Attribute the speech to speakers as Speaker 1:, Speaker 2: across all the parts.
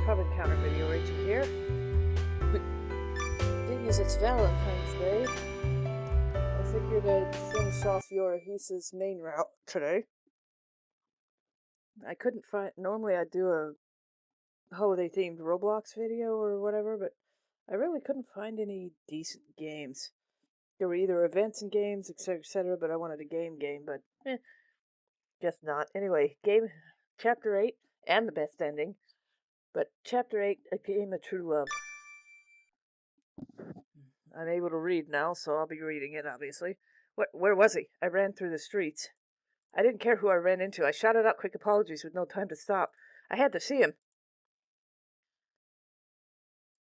Speaker 1: pub encounter video Rachel here. Being as it's Valentine's Day, I figured I'd finish off Yorihisa's main route today. I couldn't find... Normally I'd do a holiday-themed Roblox video or whatever, but I really couldn't find any decent games. There were either events and games, etc., but I wanted a game, but guess not. Anyway, Chapter 8, and the best ending, but Chapter 8, A Game of True Love. I'm able to read now, so I'll be reading it, obviously. Where was he? I ran through the streets. I didn't care who I ran into. I shouted out quick apologies with no time to stop. I had to see him.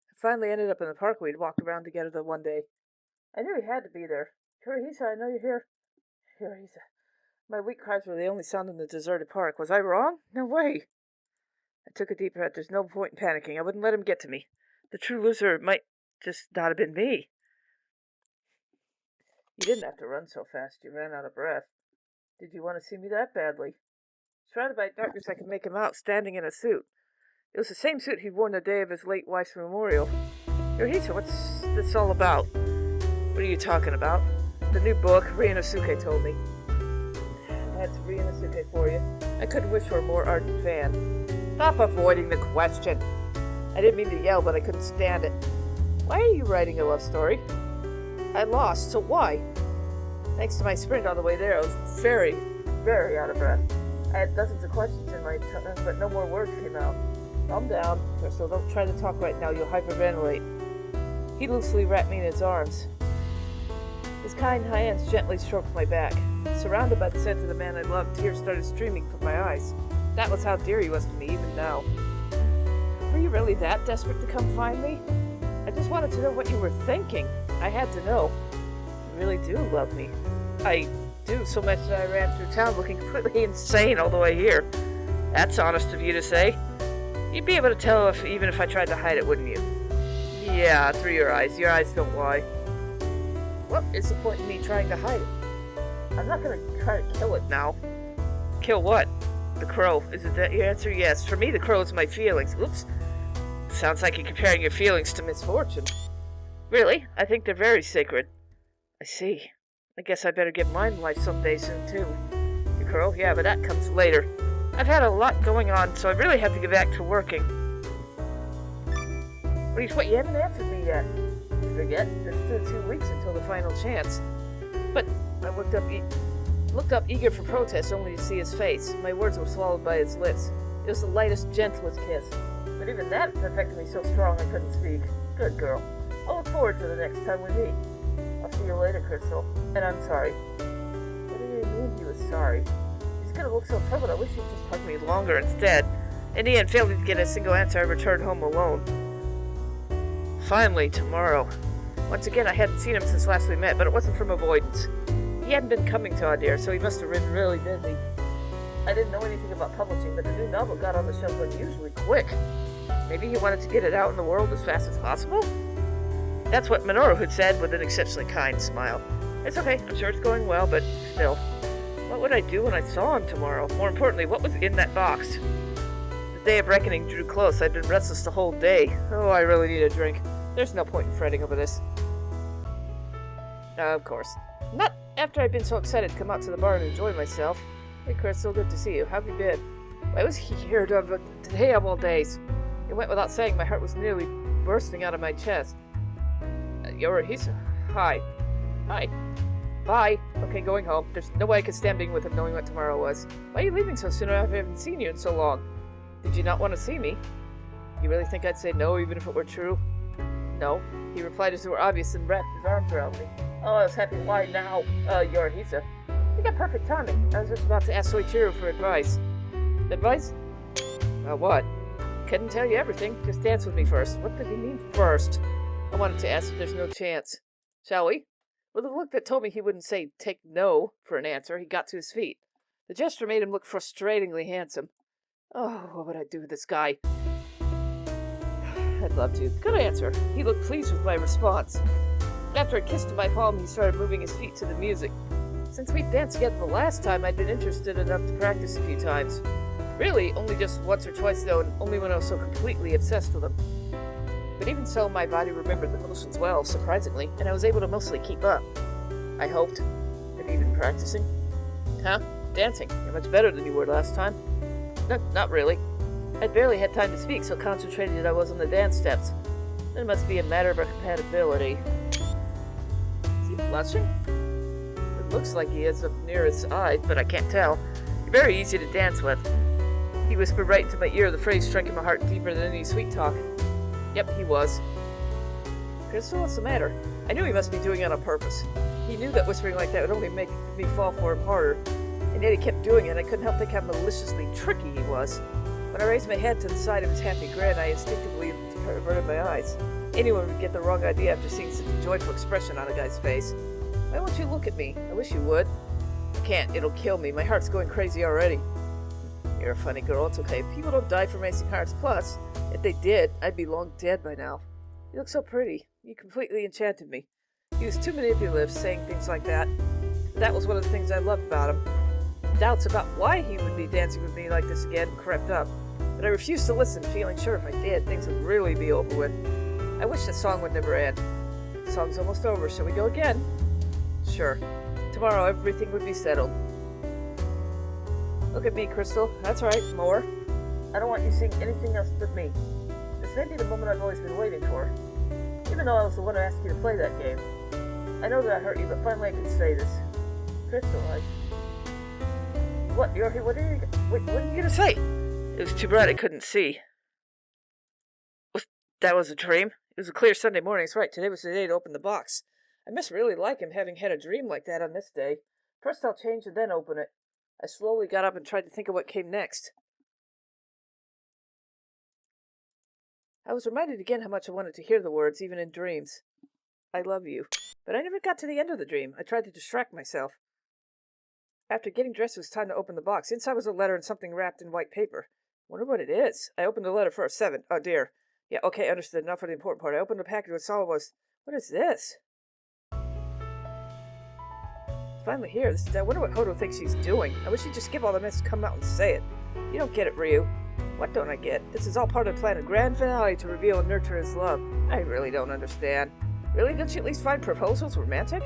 Speaker 1: I finally ended up in the park we'd walked around together the one day. I knew he had to be there. Yorihisa, I know you're here. Yorihisa. My weak cries were the only sound in the deserted park. Was I wrong? No way. I took a deep breath. There's no point in panicking. I wouldn't let him get to me. The true loser might just not have been me. You didn't have to run so fast. You ran out of breath. Did you want to see me that badly? Surrounded by darkness, I could make him out, standing in a suit. It was the same suit he'd worn the day of his late wife's memorial. Yorihisa, what's this all about? What are you talking about? The new book, Ryunosuke told me. That's Ryunosuke for you. I couldn't wish for a more ardent fan. Stop avoiding the question. I didn't mean to yell, but I couldn't stand it. Why are you writing a love story? I lost, so why? Thanks to my sprint on the way there, I was very, very out of breath. I had dozens of questions in my tongue, but no more words came out. Calm down, Crystal. Don't try to talk right now. You'll hyperventilate. He loosely wrapped me in his arms. His kind hands gently stroked my back. Surrounded by the scent of the man I loved, tears started streaming from my eyes. That was how dear he was to me, even now. Were you really that desperate to come find me? I just wanted to know what you were thinking. I had to know. You really do love me. I do, so much that I ran through town looking completely insane all the way here. That's honest of you to say. You'd be able to tell even if I tried to hide it, wouldn't you? Yeah, through your eyes. Your eyes don't lie. What is the point in me trying to hide it? I'm not going to try to kill it now. Kill what? The crow. Is it that your answer? Yes. For me, the crow is my feelings. Oops. Sounds like you're comparing your feelings to misfortune. Really? I think they're very sacred. I see. I guess I better get mine in life someday soon, too. The crow? Yeah, but that comes later. I've had a lot going on, so I really have to get back to working. What? You haven't answered me yet. Forget? There's still 2 weeks until the final chance. But I looked up eager for protest only to see his face. My words were swallowed by his lips. It was the lightest, gentlest kiss. But even that affected me so strong I couldn't speak. Good girl. I'll look forward to the next time we meet. I'll see you later, Crystal. And I'm sorry. What do you mean he was sorry? He's gonna look so troubled. I wish he'd just hug me longer instead. In the end, failing to get a single answer, I returned home alone. Finally, tomorrow. Once again, I hadn't seen him since last we met, but it wasn't from avoidance. He hadn't been coming to Adir, so he must have been really busy. I didn't know anything about publishing, but the new novel got on the shelf unusually quick. Maybe he wanted to get it out in the world as fast as possible? That's what Minoru had said with an exceptionally kind smile. It's okay, I'm sure it's going well, but still. What would I do when I saw him tomorrow? More importantly, what was in that box? The day of reckoning drew close. I'd been restless the whole day. Oh, I really need a drink. There's no point in fretting over this. Of course. Not after I'd been so excited to come out to the bar and enjoy myself. Hey, Chris, so good to see you. How have you been? Why was he here today of all days? It went without saying my heart was nearly bursting out of my chest. Yorihisa. Hi. Hi. Bye. Okay, going home. There's no way I could stand being with him knowing what tomorrow was. Why are you leaving so soon after I haven't seen you in so long? Did you not want to see me? You really think I'd say no even if it were true? No. He replied as it were obvious and wrapped his arms around me. Oh, I was happy. Why now? Yorihisa. You got perfect timing. I was just about to ask Soichiro for advice. Advice? What? Couldn't tell you everything. Just dance with me first. What did he mean first? I wanted to ask if there's no chance. Shall we? With a look that told me he wouldn't say take no for an answer, he got to his feet. The gesture made him look frustratingly handsome. Oh, what would I do with this guy? I'd love to. Good answer. He looked pleased with my response. After I kissed my palm, he started moving his feet to the music. Since we'd danced together the last time, I'd been interested enough to practice a few times. Really, only just once or twice though, and only when I was so completely obsessed with them. But even so, my body remembered the motions well, surprisingly, and I was able to mostly keep up. I hoped. Have you been practicing? Huh? Dancing. You're much better than you were last time. No, not really. I'd barely had time to speak, so concentrated I was on the dance steps. It must be a matter of our compatibility. Is he blushing? It looks like he is up near his eye, but I can't tell. You're very easy to dance with. He whispered right into my ear, the phrase striking my heart deeper than any sweet talk. Yep, he was. Crystal, what's the matter? I knew he must be doing it on purpose. He knew that whispering like that would only make me fall for him harder. And yet he kept doing it, and I couldn't help think how maliciously tricky he was. When I raised my head to the side of his happy grin, I instinctively averted my eyes. Anyone would get the wrong idea after seeing such a joyful expression on a guy's face. Why won't you look at me? I wish you would. I can't. It'll kill me. My heart's going crazy already. You're a funny girl. It's okay. People don't die from racing hearts. Plus, if they did, I'd be long dead by now. You look so pretty. You completely enchanted me. He was too manipulative saying things like that. That was one of the things I loved about him. Doubts about why he would be dancing with me like this again crept up. But I refused to listen, feeling sure if I did, things would really be over with. I wish the song would never end. The song's almost over. Shall we go again? Sure. Tomorrow everything would be settled. Look at me, Crystal. That's right, more. I don't want you seeing anything else but me. This may be the moment I've always been waiting for. Even though I was the one who asked you to play that game. I know that I hurt you, but finally I can say this. Crystal, What, Yorihisa, what are you gonna say? It was too bright I couldn't see. That was a dream? It was a clear Sunday morning, that's right. Today was the day to open the box. I must really like him, having had a dream like that on this day. First I'll change and then open it. I slowly got up and tried to think of what came next. I was reminded again how much I wanted to hear the words, even in dreams. I love you. But I never got to the end of the dream. I tried to distract myself. After getting dressed, it was time to open the box. Inside was a letter and something wrapped in white paper. Wonder what it is. I opened the letter first. 7. Oh, dear. Yeah, okay, understood. Enough for the important part. I opened the package and saw it was... What is this? Finally here. I wonder what Hodo thinks she's doing. I wish she'd just give all the mess to come out and say it. You don't get it, Ryu. What don't I get? This is all part of the plan, a grand finale to reveal and nurture his love. I really don't understand. Really? Don't you at least find proposals romantic?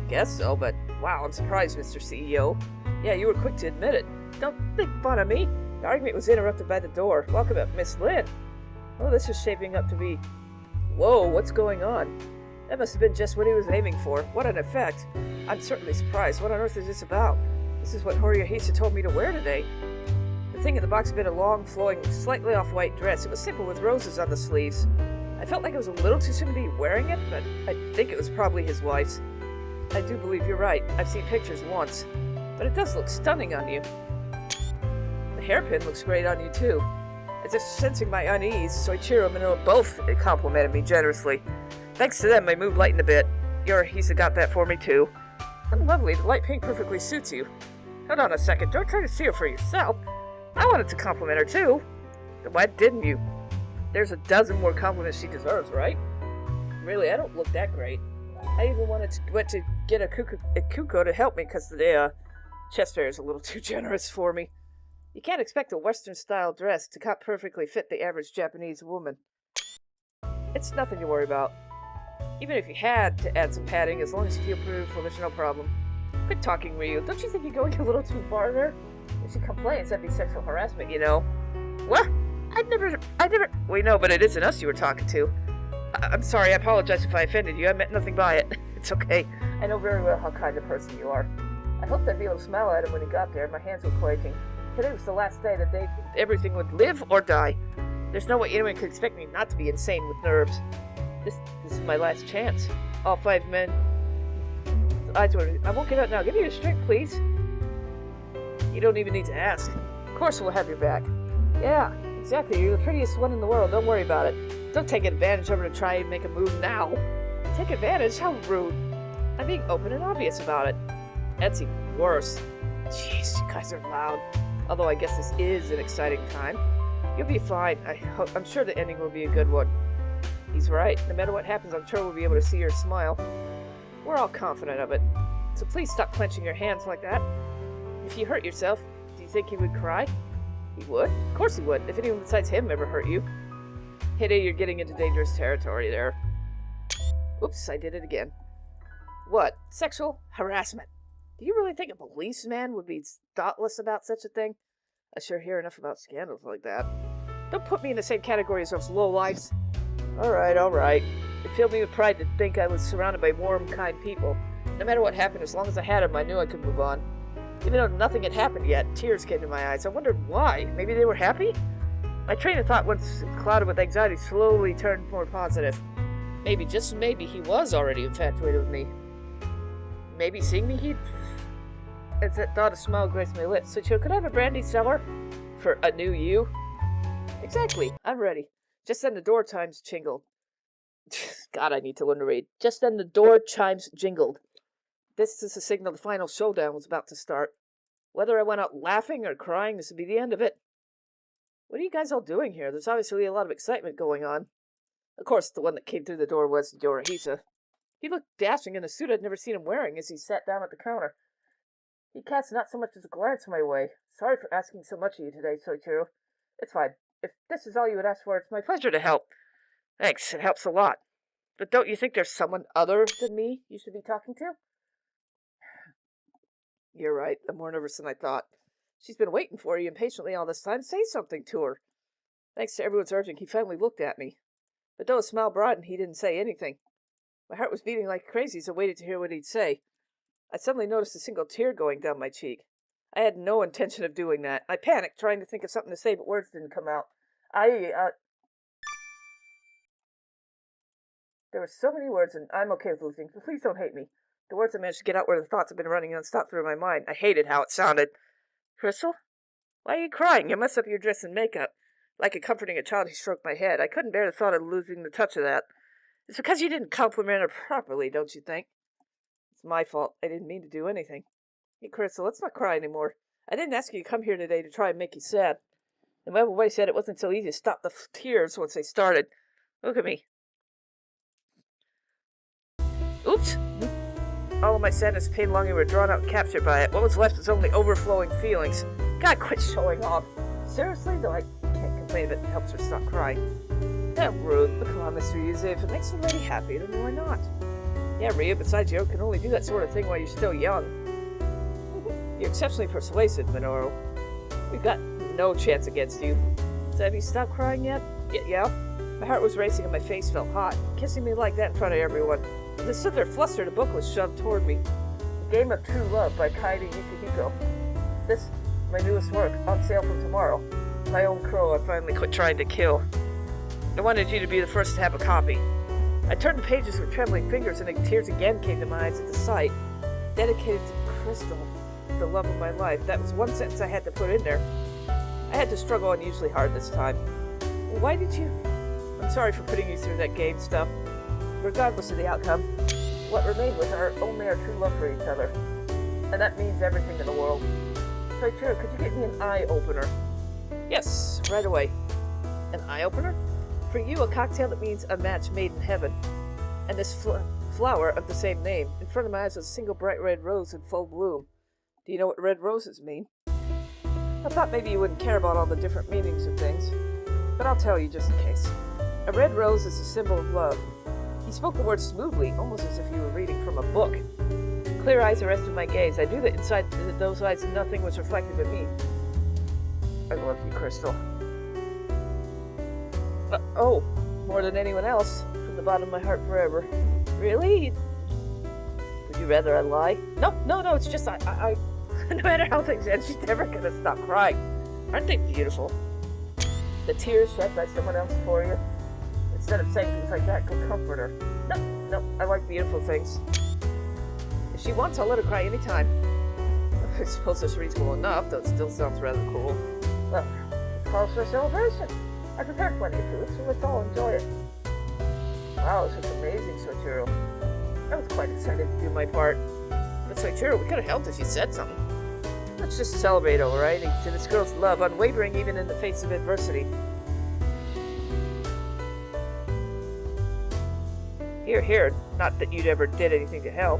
Speaker 1: Guess so, but wow, I'm surprised, Mr. CEO. Yeah, you were quick to admit it. Don't make fun of me. The argument was interrupted by the door. Welcome up, Miss Lynn. Oh, this is shaping up to be... Whoa, what's going on? That must have been just what he was aiming for. What an effect. I'm certainly surprised. What on earth is this about? This is what Yorihisa told me to wear today. The thing in the box had been a long, flowing, slightly off-white dress. It was simple with roses on the sleeves. I felt like it was a little too soon to be wearing it, but I think it was probably his wife's. I do believe you're right. I've seen pictures once. But it does look stunning on you. The hairpin looks great on you, too. As if sensing my unease, so I cheer him, and both complimented me generously. Thanks to them, my mood lightened a bit. Yorihisa got that for me, too. How lovely. The light pink perfectly suits you. Hold on a second. Don't try to see her for yourself. I wanted to compliment her, too. Then why didn't you? There's a dozen more compliments she deserves, right? Really, I don't look that great. I even went to get a Kuko to help me because the chest hair is a little too generous for me. You can't expect a Western-style dress to cut perfectly fit the average Japanese woman. It's nothing to worry about. Even if you had to add some padding, as long as you feel beautiful, there's no problem. Quit talking, Ryu. Don't you think you're going a little too far there? If she complains, that'd be sexual harassment, you know. What? I never... We know, but it isn't us you were talking to. I'm sorry, I apologize if I offended you. I meant nothing by it. It's okay. I know very well how kind a person you are. I hoped I'd be able to smile at him when he got there. My hands were quaking. Today was the last day that everything would live or die. There's no way anyone could expect me not to be insane with nerves. This is my last chance. All 5 men... Eyes were... I won't get out now. Give me your strength, please. You don't even need to ask. Of course we'll have your back. Yeah, exactly. You're the prettiest one in the world. Don't worry about it. Don't take advantage of her to try and make a move now. Take advantage? How rude. I'm being open and obvious about it. That's even worse. Jeez, you guys are loud. Although I guess this is an exciting time. You'll be fine. I'm sure the ending will be a good one. He's right. No matter what happens, I'm sure we'll be able to see her smile. We're all confident of it. So please stop clenching your hands like that. If you hurt yourself, do you think you would cry? He would? Of course he would, if anyone besides him ever hurt you. Hodo, you're getting into dangerous territory there. Oops, I did it again. What? Sexual harassment? Do you really think a policeman would be thoughtless about such a thing? I sure hear enough about scandals like that. Don't put me in the same category as those lowlifes. Alright. It filled me with pride to think I was surrounded by warm, kind people. No matter what happened, as long as I had them, I knew I could move on. Even though nothing had happened yet, tears came to my eyes. I wondered why. Maybe they were happy? My train of thought, once clouded with anxiety, slowly turned more positive. Maybe, just maybe, he was already infatuated with me. Maybe seeing me, he'd... As that thought, a smile graced my lips. So, Joe, could I have a brandy cellar? For a new you? Exactly. I'm ready. Just then the door chimes jingled. God, I need to learn to read. Just then the door chimes jingled. This is a signal the final showdown was about to start. Whether I went out laughing or crying, this would be the end of it. What are you guys all doing here? There's obviously a lot of excitement going on. Of course, the one that came through the door was Yorihisa. He looked dashing in a suit I'd never seen him wearing as he sat down at the counter. He cast not so much as a glance my way. Sorry for asking so much of you today, Soichiro. It's fine. If this is all you would ask for, it's my pleasure to help. Thanks, it helps a lot. But don't you think there's someone other than me you should be talking to? You're right. I'm more nervous than I thought. She's been waiting for you impatiently all this time. Say something to her. Thanks to everyone's urging, he finally looked at me. But though his smile broadened, he didn't say anything. My heart was beating like crazy as I waited to hear what he'd say. I suddenly noticed a single tear going down my cheek. I had no intention of doing that. I panicked, trying to think of something to say, but words didn't come out. There were so many words, and I'm okay with losing, but please don't hate me. The words I managed to get out were the thoughts have been running nonstop through my mind. I hated how it sounded. Crystal? Why are you crying? You messed up your dress and makeup. Like a comforting a child, he stroked my head. I couldn't bear the thought of losing the touch of that. It's because you didn't compliment her properly, don't you think? It's my fault. I didn't mean to do anything. Hey, Crystal, let's not cry anymore. I didn't ask you to come here today to try and make you sad. And my wife said it wasn't so easy to stop the tears once they started. Look at me. Oops! All of my sadness, pain, longing were drawn out and captured by it. What was left was only overflowing feelings. God, quit showing off. Seriously, though, I can't complain if it helps her stop crying. That rude. But come on, Mr. Yuzu, if it makes the lady happy, then why not? Yeah, Ryu, besides, you can only do that sort of thing while you're still young. You're exceptionally persuasive, Minoru. We've got no chance against you. So have you stopped crying yet? Yeah? My heart was racing and my face felt hot. Kissing me like that in front of everyone. As I stood there flustered, a book was shoved toward me. The Game of True Love by Kaede Yukihiko. This, my newest work, on sale from tomorrow. My own crow I finally quit trying to kill. I wanted you to be the first to have a copy. I turned the pages with trembling fingers and the tears again came to my eyes at the sight. Dedicated to Crystal, the love of my life. That was one sentence I had to put in there. I had to struggle unusually hard this time. Why did you... I'm sorry for putting you through that game stuff. Regardless of the outcome, what remained was only our true love for each other. And that means everything in the world. So, true, could you get me an eye-opener? Yes, right away. An eye-opener? For you, a cocktail that means a match made in heaven. And this flower of the same name. In front of my eyes was a single bright red rose in full bloom. Do you know what red roses mean? I thought maybe you wouldn't care about all the different meanings of things. But I'll tell you just in case. A red rose is a symbol of love. He spoke the words smoothly, almost as if he were reading from a book. Clear eyes arrested my gaze. I knew that inside those eyes nothing was reflected of me. I love you, Crystal. Oh, more than anyone else, from the bottom of my heart forever. Really? Would you rather I lie? No, it's just I no matter how things end, she's never gonna stop crying. Aren't they beautiful? The tears shed by someone else for you. Instead of saying things like that, go comfort her. No, I like beautiful things. If she wants, I'll let her cry anytime. I suppose that's reasonable enough, though it still sounds rather cruel. Well, this calls for a celebration. I prepared plenty of food, so let's all enjoy it. Wow, this was amazing, Soichiro. I was quite excited to do my part. But Soichiro, we could have helped if you said something. Let's just celebrate, alright? To this girl's love, unwavering even in the face of adversity. Here, not that you'd ever did anything to help.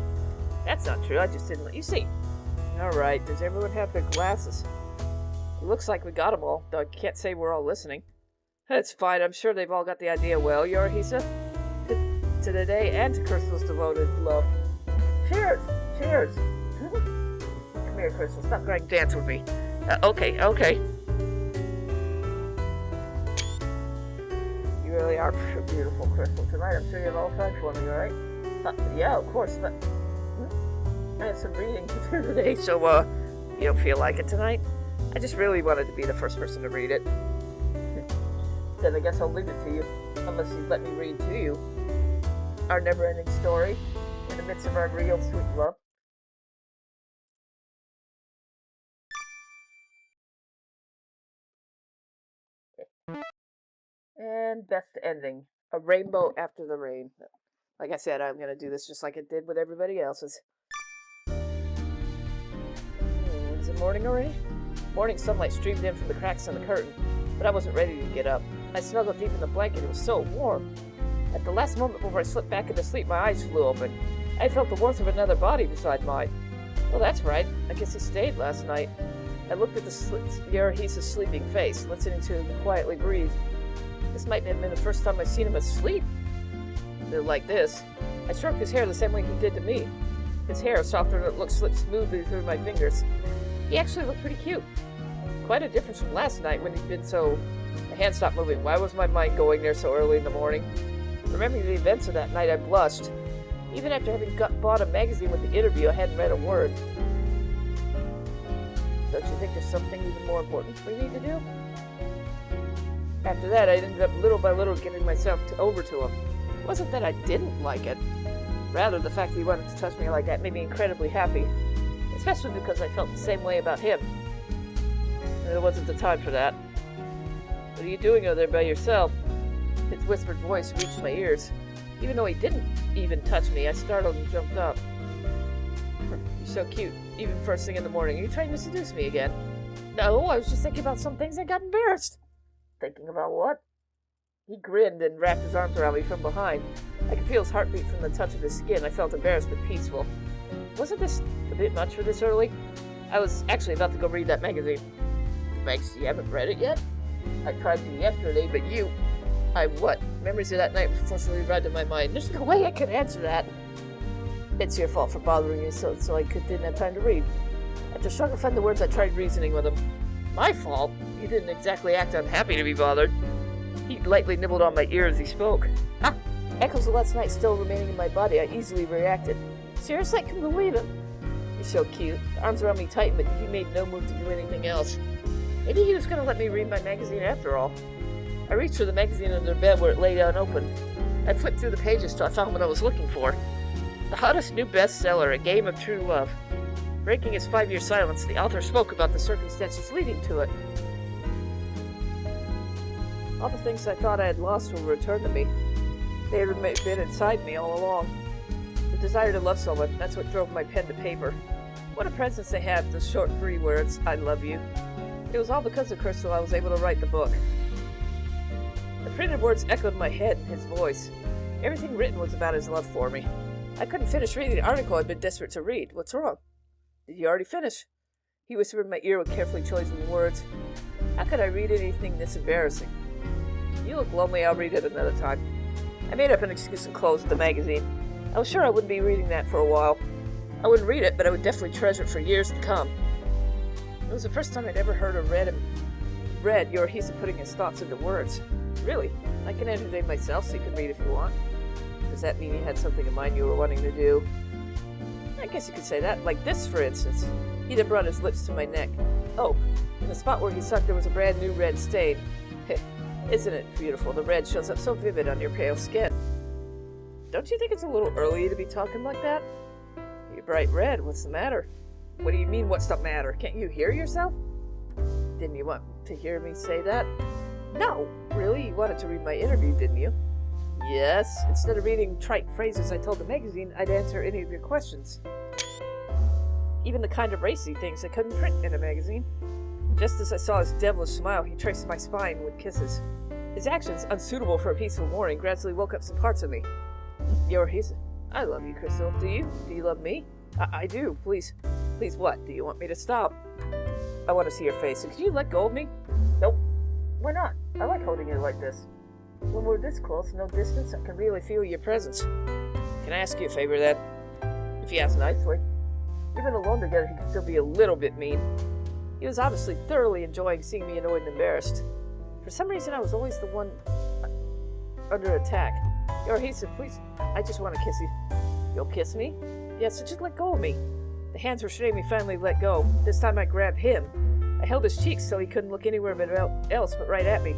Speaker 1: That's not true, I just didn't let you see. Alright, does everyone have their glasses? Looks like we got them all, though I can't say we're all listening. That's fine, I'm sure they've all got the idea well, Yorihisa. To the day and to Crystal's devoted love. Cheers! Cheers! Come here, Crystal, stop trying to dance with me. Okay. You really are beautiful, Crystal. Tonight, I'm sure you have all time for me, alright? Yeah, of course, but... I have some reading to do today, so, you don't feel like it tonight? I just really wanted to be the first person to read it. Then I guess I'll leave it to you, unless you let me read to you. Our never-ending story, in the midst of our real sweet love. And best ending. A rainbow after the rain. Like I said, I'm going to do this just like it did with everybody else's. Is it morning already? Morning sunlight streamed in from the cracks in the curtain, but I wasn't ready to get up. I snuggled deep in the blanket. It was so warm. At the last moment before I slipped back into sleep, my eyes flew open. I felt the warmth of another body beside mine. Well, that's right. I guess he stayed last night. I looked at the Yorihisa's sleeping face, listening to him quietly breathe. This might have been the first time I've seen him asleep. Like this. I stroked his hair the same way he did to me. His hair, softer than it looked, slipped smoothly through my fingers. He actually looked pretty cute. Quite a difference from last night when he'd been so... My hand stopped moving. Why was my mind going there so early in the morning? Remembering the events of that night, I blushed. Even after having bought a magazine with the interview, I hadn't read a word. Don't you think there's something even more important we need to do? After that, I ended up little by little giving myself over to him. It wasn't that I didn't like it. Rather, the fact that he wanted to touch me like that made me incredibly happy. Especially because I felt the same way about him. There wasn't the time for that. What are you doing over there by yourself? His whispered voice reached my ears. Even though he didn't even touch me, I startled and jumped up. You're so cute, even first thing in the morning. Are you trying to seduce me again? No, I was just thinking about some things and got embarrassed. Thinking about what? He grinned and wrapped his arms around me from behind. I could feel his heartbeat from the touch of his skin. I felt embarrassed but peaceful. Wasn't this a bit much for this early? I was actually about to go read that magazine. Max, you haven't read it yet? I tried to yesterday, but you... what? Memories of that night forcibly read in my mind. There's no way I could answer that. It's your fault for bothering you so I didn't have time to read. After struggling to find the words, I tried reasoning with him. My fault? You didn't exactly act unhappy to be bothered. He lightly nibbled on my ear as he spoke. Ah! Echoes of last night still remaining in my body, I easily reacted. Seriously, I couldn't believe it. He's so cute. The arms around me tightened, but he made no move to do anything else. Maybe he was going to let me read my magazine after all. I reached for the magazine under the bed where it lay unopened. I flipped through the pages till I found what I was looking for. The hottest new bestseller, A Game of True Love. Breaking his 5-year silence, the author spoke about the circumstances leading to it. All the things I thought I had lost will return to me. They had been inside me all along. The desire to love someone, that's what drove my pen to paper. What a presence they have, those short 3 words, I love you. It was all because of Crystal I was able to write the book. The printed words echoed in my head and his voice. Everything written was about his love for me. I couldn't finish reading the article I'd been desperate to read. What's wrong? Did you already finish? He whispered in my ear with carefully chosen words. How could I read anything this embarrassing? You look lonely, I'll read it another time. I made up an excuse and closed the magazine. I was sure I wouldn't be reading that for a while. I wouldn't read it, but I would definitely treasure it for years to come. It was the first time I'd ever heard or read Yorihisa putting his thoughts into words. Really? I can entertain myself so you can read if you want. Does that mean you had something in mind you were wanting to do? I guess you could say that. Like this, for instance. He then brought his lips to my neck. Oh, in the spot where he sucked there was a brand new red stain. Isn't it beautiful? The red shows up so vivid on your pale skin. Don't you think it's a little early to be talking like that? You're bright red. What's the matter? What do you mean, what's the matter? Can't you hear yourself? Didn't you want to hear me say that? No, really? You wanted to read my interview, didn't you? Yes. Instead of reading trite phrases I told the magazine, I'd answer any of your questions. Even the kind of racy things I couldn't print in a magazine. Just as I saw his devilish smile, he traced my spine with kisses. His actions, unsuitable for a peaceful morning, gradually woke up some parts of me. Yorihisa, I love you, Crystal. Do you? Do you love me? I do. Please what? Do you want me to stop? I want to see your face. Could you let go of me? Nope. Why not? I like holding you like this. When we're this close, no distance, I can really feel your presence. Can I ask you a favor then? If you ask nicely. Even alone together, he can still be a little bit mean. He was obviously thoroughly enjoying seeing me annoyed and embarrassed. For some reason, I was always the one under attack. Yorihisa, please, I just want to kiss you. You'll kiss me? Yes, so just let go of me. The hands restraining me finally let go. This time I grabbed him. I held his cheeks so he couldn't look anywhere else but right at me.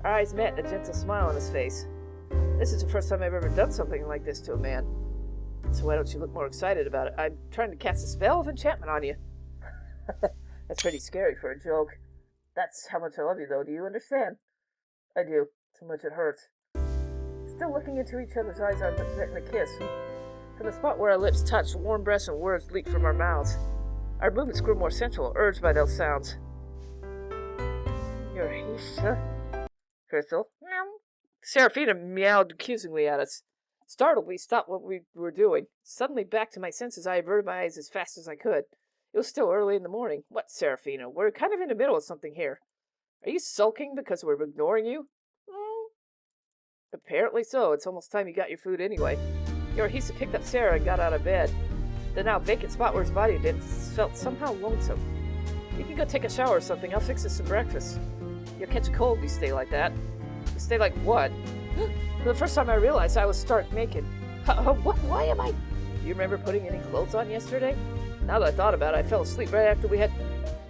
Speaker 1: Our eyes met, a gentle smile on his face. This is the first time I've ever done something like this to a man. So why don't you look more excited about it? I'm trying to cast a spell of enchantment on you. That's pretty scary for a joke. That's how much I love you, though. Do you understand? I do. So much it hurts. Still looking into each other's eyes, I'm getting a kiss. From the spot where our lips touched, warm breaths and words leaked from our mouths. Our movements grew more sensual, urged by those sounds. Yorihisa? Crystal? Meow. Seraphina meowed accusingly at us. Startled, we stopped what we were doing. Suddenly back to my senses, I averted my eyes as fast as I could. It was still early in the morning. What, Seraphina? We're kind of in the middle of something here. Are you sulking because we're ignoring you? Apparently so. It's almost time you got your food anyway. Yorihisa picked up Sarah and got out of bed. The now vacant spot where his body had been felt somehow lonesome. You can go take a shower or something. I'll fix us some breakfast. You'll catch a cold if you stay like that. You stay like what? For the first time I realized I was stark naked. What? Why am I... Do you remember putting any clothes on yesterday? Now that I thought about it, I fell asleep right after we had...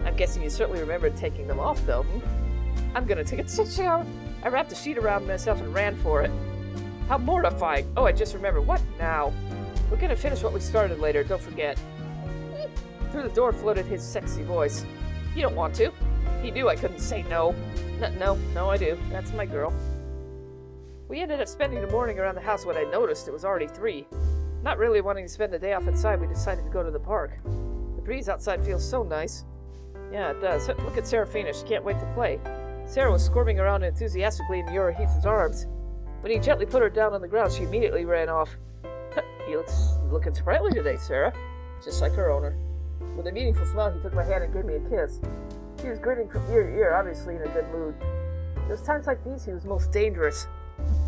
Speaker 1: I'm guessing you certainly remembered taking them off, though. I'm gonna take a shower. I wrapped a sheet around myself and ran for it. How mortifying. Oh, I just remembered. What now? We're gonna finish what we started later, don't forget. Through the door floated his sexy voice. You don't want to. He knew I couldn't say no. No, I do. That's my girl. We ended up spending the morning around the house when I noticed it was already 3. Not really wanting to spend the day off inside, we decided to go to the park. The breeze outside feels so nice. Yeah, it does. Look at Seraphina. She can't wait to play. Sarah was squirming around enthusiastically in Yorihisa's arms. When he gently put her down on the ground, she immediately ran off. He looks looking sprightly today, Sarah. Just like her owner. With a meaningful smile, he took my hand and gave me a kiss. He was grinning from ear to ear, obviously in a good mood. It was times like these he was most dangerous.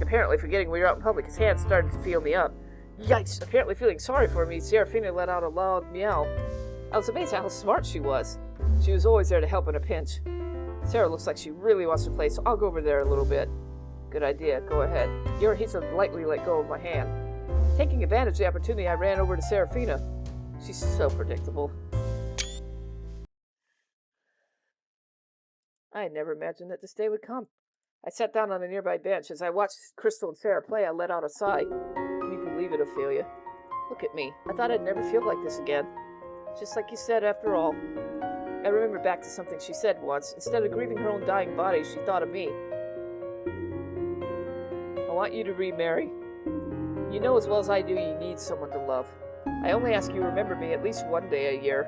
Speaker 1: Apparently, forgetting we were out in public, his hands started to feel me up. Yikes! Apparently feeling sorry for me, Seraphina let out a loud meow. I was amazed at how smart she was. She was always there to help in a pinch. Sarah looks like she really wants to play, so I'll go over there a little bit. Good idea. Go ahead. Yorihisa lightly let go of my hand. Taking advantage of the opportunity, I ran over to Seraphina. She's so predictable. I had never imagined that this day would come. I sat down on a nearby bench. As I watched Crystal and Sarah play, I let out a sigh. Can you believe it, Ophelia? Look at me. I thought I'd never feel like this again. Just like you said, after all. I remember back to something she said once. Instead of grieving her own dying body, she thought of me. I want you to remarry. You know as well as I do you need someone to love. I only ask you to remember me at least one day a year.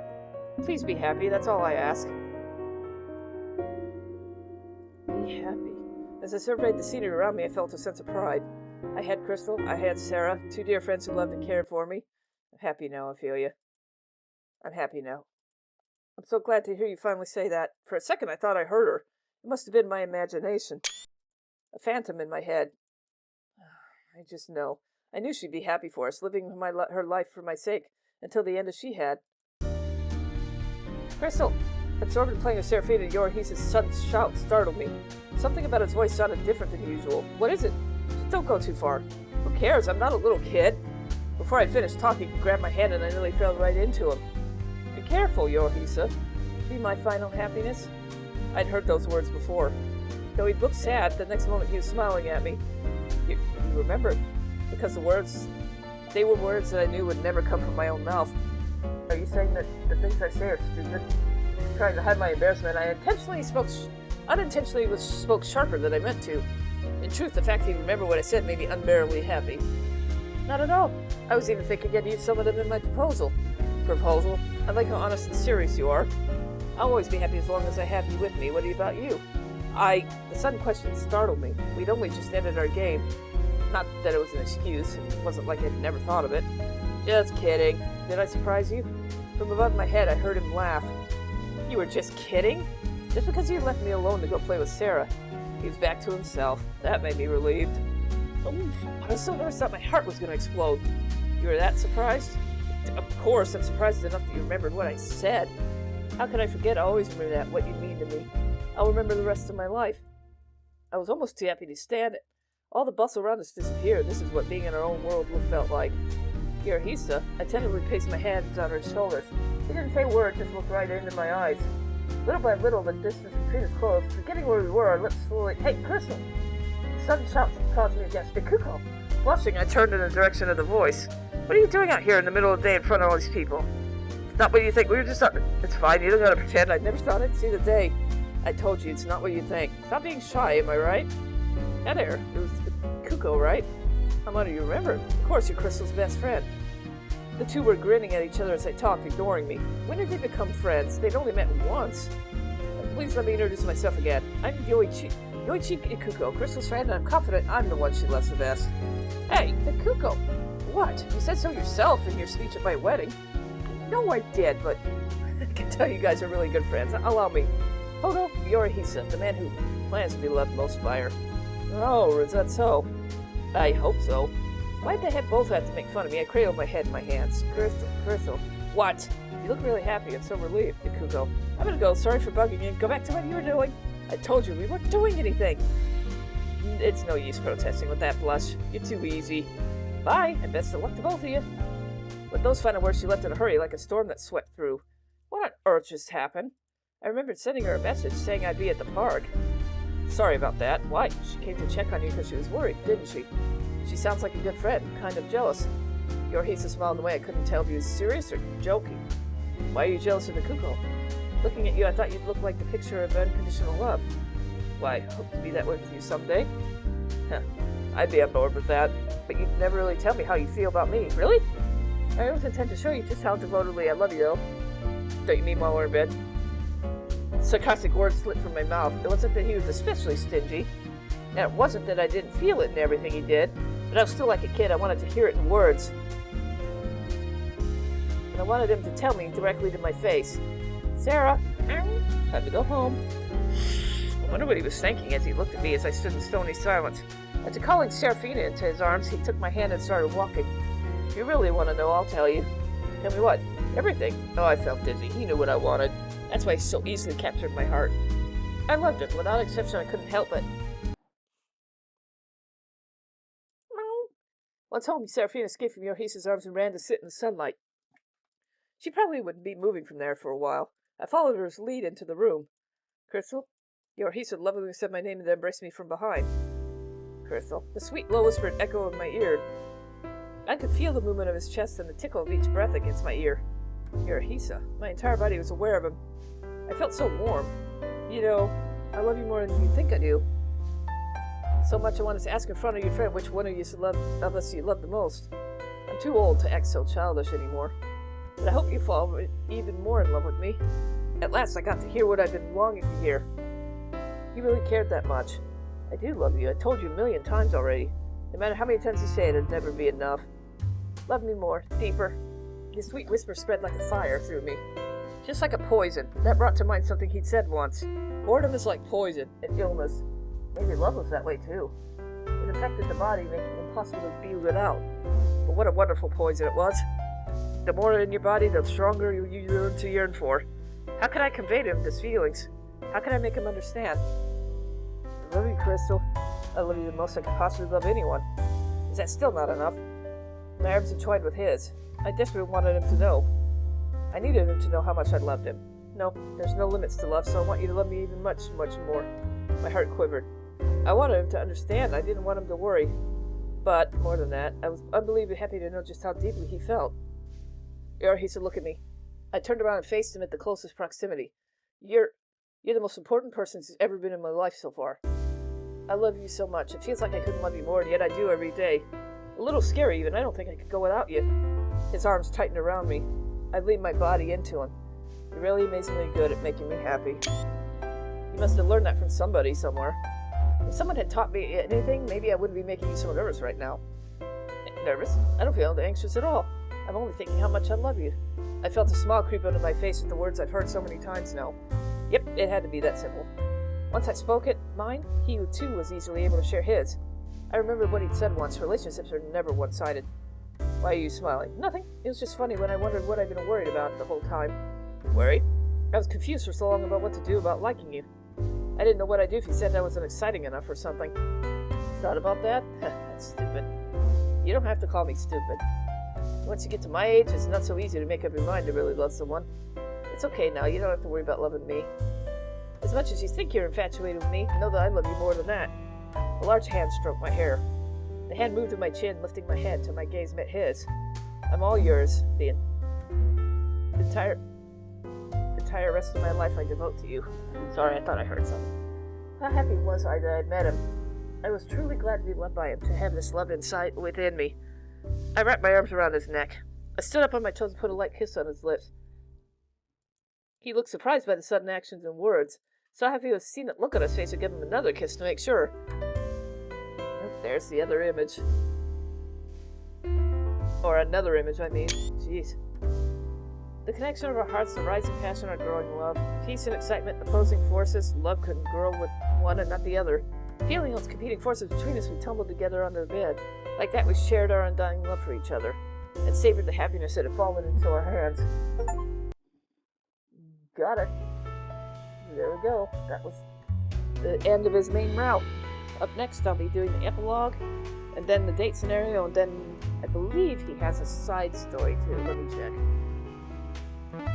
Speaker 1: Please be happy, that's all I ask. Be happy. As I surveyed the scenery around me, I felt a sense of pride. I had Crystal, I had Sarah, 2 dear friends who loved and cared for me. I'm happy now, Ophelia. I'm happy now. I'm so glad to hear you finally say that. For a second I thought I heard her. It must have been my imagination. A phantom in my head. I just know. I knew she'd be happy for us, living her life for my sake, until the end as she had. Crystal! Absorbed in playing with Seraphina, Yorihisa's sudden shout startled me. Something about his voice sounded different than usual. What is it? Just don't go too far. Who cares? I'm not a little kid. Before I finished talking, he grabbed my hand and I nearly fell right into him. Be careful, Yorihisa. Be my final happiness. I'd heard those words before. Though he'd looked sad, the next moment he was smiling at me. You remembered? Because they were words that I knew would never come from my own mouth. Are you saying that the things I say are stupid? Trying to hide my embarrassment, I unintentionally spoke sharper than I meant to. In truth, the fact that he remembered what I said made me unbearably happy. Not at all. I was even thinking I'd use some of them in my proposal. Proposal? I like how honest and serious you are. I'll always be happy as long as I have you with me. What about you? The sudden question startled me. We'd only just ended our game. Not that it was an excuse. It wasn't like I'd never thought of it. Just kidding. Did I surprise you? From above my head, I heard him laugh. You were just kidding? Just because you left me alone to go play with Sarah. He was back to himself. That made me relieved. I was so nervous that my heart was going to explode. You were that surprised? Of course, I'm surprised enough that you remembered what I said. How could I forget? I always remember that, what you mean to me. I'll remember the rest of my life. I was almost too happy to stand it. All the bustle around us disappeared. This is what being in our own world felt like. Yorihisa, I tentatively placed my hands on her shoulders. He didn't say a word, just looked right into my eyes. Little by little, the distance between us closed. Forgetting where we were, our lips slowly... Hey, Crystal! The sudden shout caused me to gasp. Kuko! Blushing, I turned in the direction of the voice. What are you doing out here in the middle of the day in front of all these people? It's not what you think. We were just... It's fine. You don't gotta pretend. I never thought I'd see the day. I told you, it's not what you think. Stop being shy, am I right? Yeah, there. It was Kuko, right? How much do you remember? Of course, you're Crystal's best friend. The two were grinning at each other as they talked, ignoring me. When did they become friends? They'd only met once. Please let me introduce myself again. I'm Yoichi Kuko, Crystal's friend, and I'm confident I'm the one she loves the best. Hey, the Kuko! What? You said so yourself in your speech at my wedding. No, I did, but I can tell you guys are really good friends. Allow me. Hodo, Yorihisa, the man who plans to be loved most by her. Oh, is that so? I hope so. Why'd they both have to make fun of me? I cradled my head in my hands. Crystal. What? You look really happy and so relieved, Kuko. I'm gonna go. Sorry for bugging you. Go back to what you were doing. I told you we weren't doing anything. It's no use protesting with that blush. You're too easy. Bye, and best of luck to both of you. With those final words, she left in a hurry, like a storm that swept through. What on earth just happened? I remembered sending her a message saying I'd be at the park. Sorry about that. Why? She came to check on you because she was worried, didn't she? She sounds like a good friend, kind of jealous. Yorihisa smiled in a way I couldn't tell if he was serious or joking. Why are you jealous of the Kuko? Looking at you, I thought you'd look like the picture of unconditional love. Why, I hope to be that way with you someday. Huh. I'd be on board with that, but you'd never really tell me how you feel about me. Really? I always intend to show you just how devotedly I love you, though. Don't you mean while we're in bed? Sarcastic words slipped from my mouth. It wasn't that he was especially stingy, and it wasn't that I didn't feel it in everything he did, but I was still like a kid. I wanted to hear it in words. And I wanted him to tell me directly to my face. Sarah, time to go home. I wonder what he was thinking as he looked at me as I stood in stony silence. After calling Serafina into his arms, he took my hand and started walking. If you really want to know, I'll tell you. Tell me what? Everything. Oh, I felt dizzy. He knew what I wanted. That's why he so easily captured my heart. I loved him. Without exception, I couldn't help it. Once home, Serafina escaped from Yorihisa's arms and ran to sit in the sunlight. She probably wouldn't be moving from there for a while. I followed her lead into the room. Crystal? Yorihisa lovingly said my name and then embraced me from behind. Crystal. The sweet, low-whispered echo in my ear. I could feel the movement of his chest and the tickle of each breath against my ear. Yorihisa. My entire body was aware of him. I felt so warm. You know, I love you more than you think I do. So much I wanted to ask in front of your friend which one of us you love the most. I'm too old to act so childish anymore. But I hope you fall even more in love with me. At last I got to hear what I've been longing to hear. You really cared that much. I do love you. I told you a million times already. No matter how many times you say it, it'd never be enough. Love me more, deeper. His sweet whisper spread like a fire through me. Just like a poison. That brought to mind something he'd said once. Boredom is like poison, and illness. Maybe love was that way too. It affected the body, making it impossible to be without. But what a wonderful poison it was. The more in your body, the stronger you learn to yearn for. How can I convey to him these feelings? How can I make him understand? I love you, Crystal. I love you the most I could possibly love anyone. Is that still not enough? My arms entwined with his. I desperately wanted him to know. I needed him to know how much I loved him. No, there's no limits to love, so I want you to love me even much, much more. My heart quivered. I wanted him to understand. I didn't want him to worry. But, more than that, I was unbelievably happy to know just how deeply he felt. Yorihisa, look at me. I turned around and faced him at the closest proximity. You're the most important person who's ever been in my life so far. I love you so much. It feels like I couldn't love you more, and yet I do every day. A little scary even. I don't think I could go without you. His arms tightened around me. I leaned my body into him. You're really amazingly good at making me happy. You must have learned that from somebody somewhere. If someone had taught me anything, maybe I wouldn't be making you so nervous right now. Nervous? I don't feel anxious at all. I'm only thinking how much I love you. I felt a smile creep onto my face at the words I've heard so many times now. Yep, it had to be that simple. Once I spoke it, mine, he too was easily able to share his. I remembered what he'd said once, relationships are never one-sided. Why are you smiling? Nothing. It was just funny when I wondered what I'd been worried about the whole time. Worried? I was confused for so long about what to do about liking you. I didn't know what I'd do if you said I wasn't exciting enough or something. Thought about that? That's stupid. You don't have to call me stupid. Once you get to my age, it's not so easy to make up your mind to really love someone. It's okay now, you don't have to worry about loving me. As much as you think you're infatuated with me, know that I love you more than that. A large hand stroked my hair. The hand moved to my chin, lifting my head till my gaze met his. I'm all yours, the entire rest of my life I devote to you. Sorry, I thought I heard something. How happy was I that I'd met him? I was truly glad to be loved by him, to have this love inside within me. I wrapped my arms around his neck. I stood up on my toes and put a light kiss on his lips. He looked surprised by the sudden actions and words. Saw how he was seen that look on his face and give him another kiss to make sure. There's the other image. Or another image, I mean. Jeez. The connection of our hearts, the rising passion, our growing love. Peace and excitement, opposing forces. Love couldn't grow with one and not the other. Feeling those competing forces between us, we tumbled together onto the bed. Like that, we shared our undying love for each other, and savored the happiness that had fallen into our hands. Got it. There we go. That was the end of his main route. Up next, I'll be doing the epilogue, and then the date scenario, and then I believe he has a side story too. Let me check.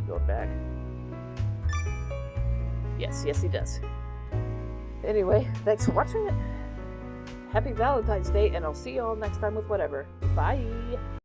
Speaker 1: Going back. Yes, he does. Anyway, thanks for watching it. Happy Valentine's Day, and I'll see you all next time with whatever. Bye!